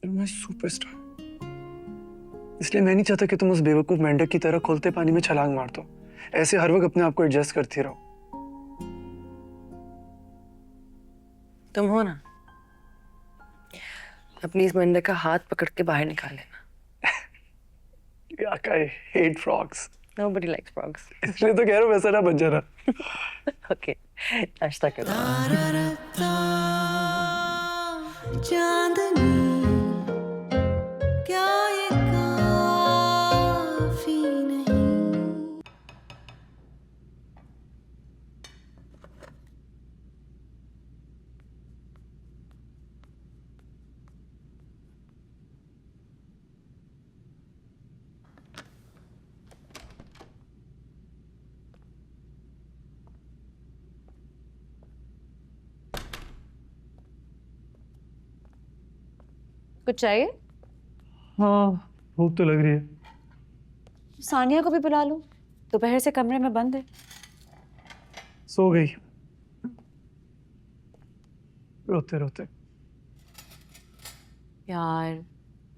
मैं सुपरस्टार, इसलिए मैं नहीं चाहता कि तुम उस बेवकूफ मेंढक की तरह खुलते पानी में छलांग मार दो। ऐसे हर वक्त अपने आप को एडजस्ट करती रहो। तुम हो ना, अपनी इस मंडे का हाथ पकड़ के बाहर निकाल लेना। I hate frogs. Nobody likes frogs. इसलिए तो कह रहा हूँ वैसा ना बन जाना। Okay, नाश्ता करो। चांदनी क्या ये काफी नहीं। कुछ चाहिए? हाँ, भूख तो लग रही है। सानिया को भी बुला लो, दोपहर से कमरे में बंद है। सो गई रोते रोते। यार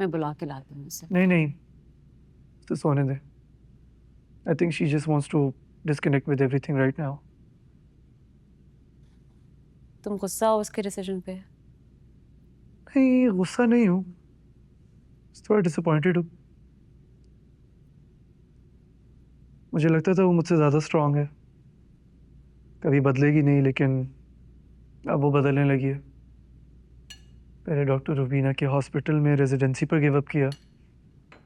मैं बुला के लाती हूँ उसे। नहीं नहीं, तो सोने दे। I think she just wants to disconnect with everything right now. तुम गुस्सा हो उसके डिसीजन पे? नहीं, गुस्सा नहीं हूँ, थोड़ा डिसअपॉइंटेड हूँ। मुझे लगता था वो मुझसे ज़्यादा स्ट्रांग है, कभी बदलेगी नहीं, लेकिन अब वो बदलने लगी है। पहले डॉक्टर रुबीना के हॉस्पिटल में रेजिडेंसी पर गिव अप किया,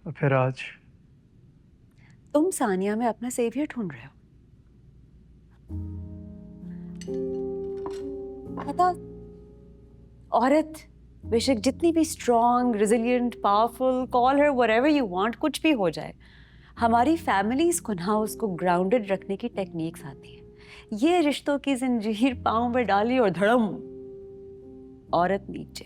और फिर आज। तुम सानिया में अपना सेवियर ढूंढ रहे हो। पता, औरत बेशक जितनी भी strong, resilient, powerful, call her whatever you want, कुछ भी हो जाए, हमारी फैमिलीज को ना उसको ग्राउंडेड रखने की टेक्निक्स आती है। ये रिश्तों की जंजीर पांव में डाली और धड़म, औरत नीचे।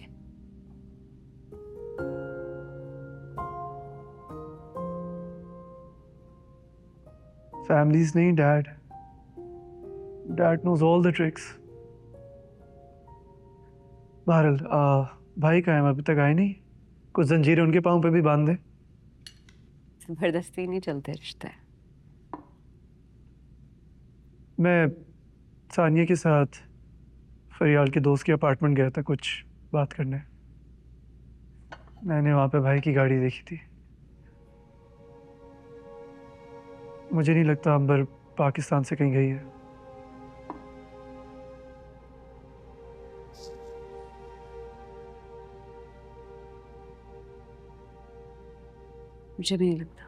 फैमिलीज नहीं, dad. Dad knows all the tricks. बहरहाल, भाई कहाँ है? अभी तक आए नहीं। कुछ जंजीरें उनके पाँव पे भी बांध दे। जबरदस्ती नहीं चलते रिश्ते। मैं सानिया के साथ फरियाल के दोस्त के अपार्टमेंट गया था कुछ बात करने। मैंने वहाँ पे भाई की गाड़ी देखी थी। मुझे नहीं लगता अंबर पाकिस्तान से कहीं गई है। मुझे भी नहीं लगता।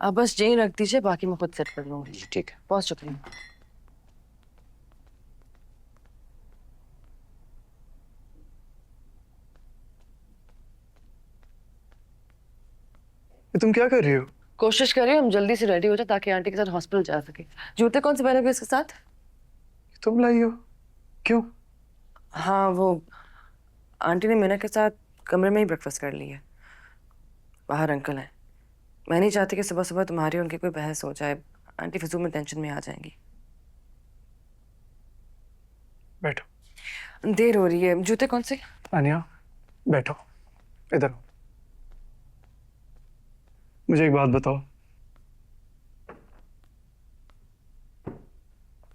आप बस यहीं रख दीजिए, बाकी मैं खुद सेट कर लूंगी। ठीक है। बहुत शुक्रिया। ये तुम क्या कर रही हो? कोशिश करिए हम जल्दी से रेडी हो जाए ताकि आंटी के साथ हॉस्पिटल जा सके। जूते कौन से पहनोगे इसके साथ? तुम लाई हो? क्यों? हाँ, वो आंटी ने मीना के साथ कमरे में ही ब्रेकफास्ट कर लिया है। बाहर अंकल हैं। मैं नहीं चाहती कि सुबह सुबह तुम्हारी और उनकी कोई बहस हो जाए। आंटी फिजूल में टेंशन में आ जाएंगी। बैठो। देर हो रही है। जूते कौन से? आनिया, बैठो, इधर आओ। मुझे एक बात बताओ,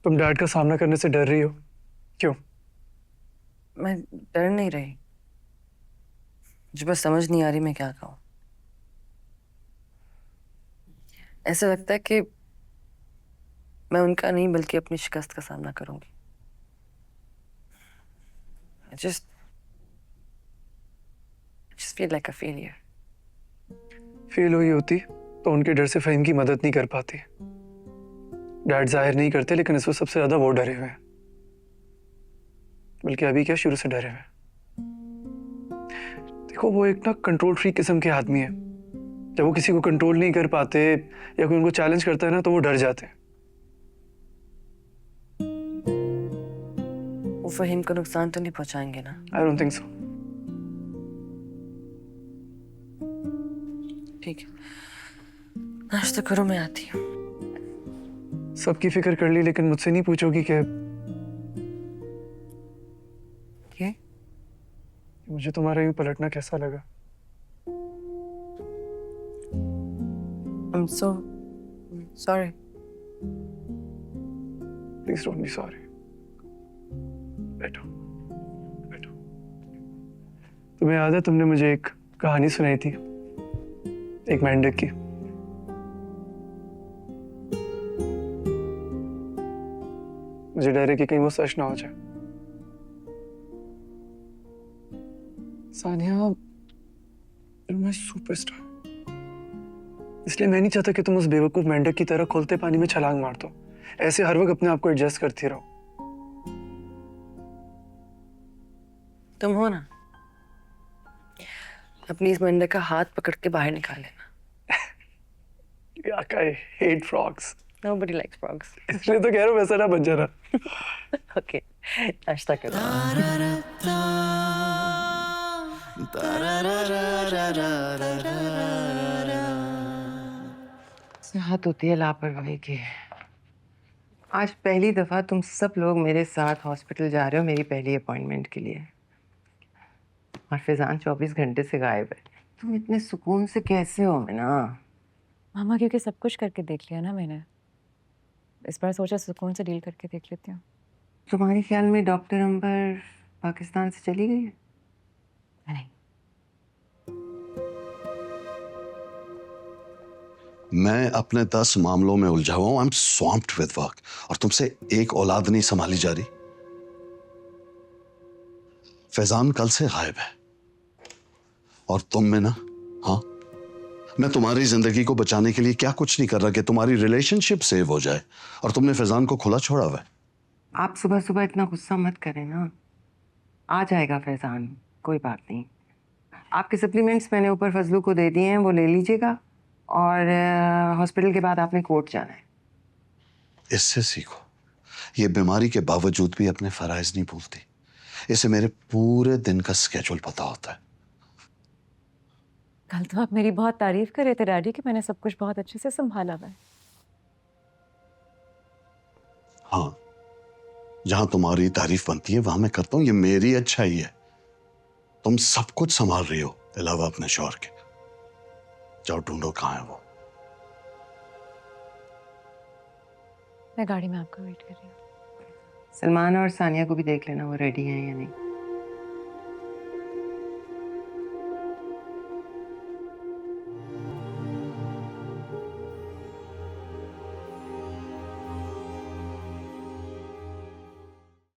तुम डैड का सामना करने से डर रही हो? क्यों? मैं डर नहीं रही, मुझे बस समझ नहीं आ रही मैं क्या कहूँ। ऐसा लगता है कि मैं उनका नहीं बल्कि अपनी शिकस्त का सामना करूंगी। I just feel like a failure. Fail हुई होती तो उनके डर से फहीम की मदद नहीं कर पाती। डैड जाहिर नहीं करते, लेकिन इस वक्त सबसे ज्यादा वो डरे हुए हैं। बल्कि अभी क्या, शुरू से डरे हुए हैं। देखो, वो एक ना कंट्रोल फ्री किस्म के आदमी है। जब वो किसी को कंट्रोल नहीं कर पाते या कोई उनको चैलेंज करता है ना, तो वो डर जाते हैं। वो फहीम को नुकसान तो नहीं पहुंचाएंगे ना? I don't think so. ठीक है, नाश्ता करो, मैं आती हूँ। सबकी फिक्र कर ली लेकिन मुझसे नहीं पूछोगी कि ये मुझे तुम्हारा यूं पलटना कैसा लगा? I'm so sorry. Please don't be sorry. बैठो बैठो। तुम्हें याद है तुमने मुझे एक कहानी सुनाई थी, एक मेंढक की। मुझे डर है कि कहीं वो सच ना हो जाए। सानिया, मैं सुपरस्टार, इसलिए मैं नहीं चाहता कि तुम उस बेवकूफ मेंढक की तरह खुलते पानी में छलांग मार दो। ऐसे हर वक्त अपने आप को एडजस्ट करती रहो। तुम हो ना, अपनी इस मेंढक का हाथ पकड़ के बाहर निकाल लेना। Yuck, I hate frogs. Nobody likes frogs. इसलिए तो कह रहा हूँ वैसा ना बन जाना। Okay, नाश्ता करो। हाथ होती है लापरवाही की। आज पहली दफा तुम सब लोग मेरे साथ हॉस्पिटल जा रहे हो मेरी पहली अपॉइंटमेंट के लिए, और फैजान 24 घंटे से गायब है। तुम इतने सुकून से कैसे हो मीना? मामा क्योंकि सब कुछ करके देख लिया ना मैंने, इस बार सोचा सुकून से डील करके देख लेती हूँ। तुम्हारे ख्याल में डॉक्टर अंबर पाकिस्तान से चली गई है? नहीं, मैं अपने 10 मामलों में उलझा हुआ हूं। आई एम स्वाम्प्ड विद वर्क, और तुमसे एक औलाद नहीं संभाली जा रही। फैजान कल से गायब है, और तुम में ना, हाँ, मैं तुम्हारी जिंदगी को बचाने के लिए क्या कुछ नहीं कर रहा कि तुम्हारी रिलेशनशिप सेव हो जाए, और तुमने फैजान को खुला छोड़ा हुआ है। आप सुबह सुबह इतना गुस्सा मत करें ना, आ जाएगा फैजान, कोई बात नहीं। आपके सप्लीमेंट्स मैंने ऊपर फजलू को दे दिए हैं, वो ले लीजिएगा, और हॉस्पिटल के बाद आपने कोर्ट जाना है। इससे सीखो, ये बीमारी के बावजूद भी अपने फराइज नहीं भूलती। इसे मेरे पूरे दिन का स्केड्यूल पता होता है। कल तो आप मेरी बहुत तारीफ कर रहे थे डैडी कि मैंने सब कुछ बहुत अच्छे से संभाला हुआ है। हाँ, जहां तुम्हारी तारीफ बनती है वहां मैं करता हूं। ये मेरी अच्छाई है। तुम सब कुछ संभाल रही हो अलावा अपने शौहर के। जाओ ढूंढो कहां है वो। मैं गाड़ी में आपका वेट कर रही हूँ। सलमान और सानिया को भी देख लेना वो रेडी हैं या नहीं।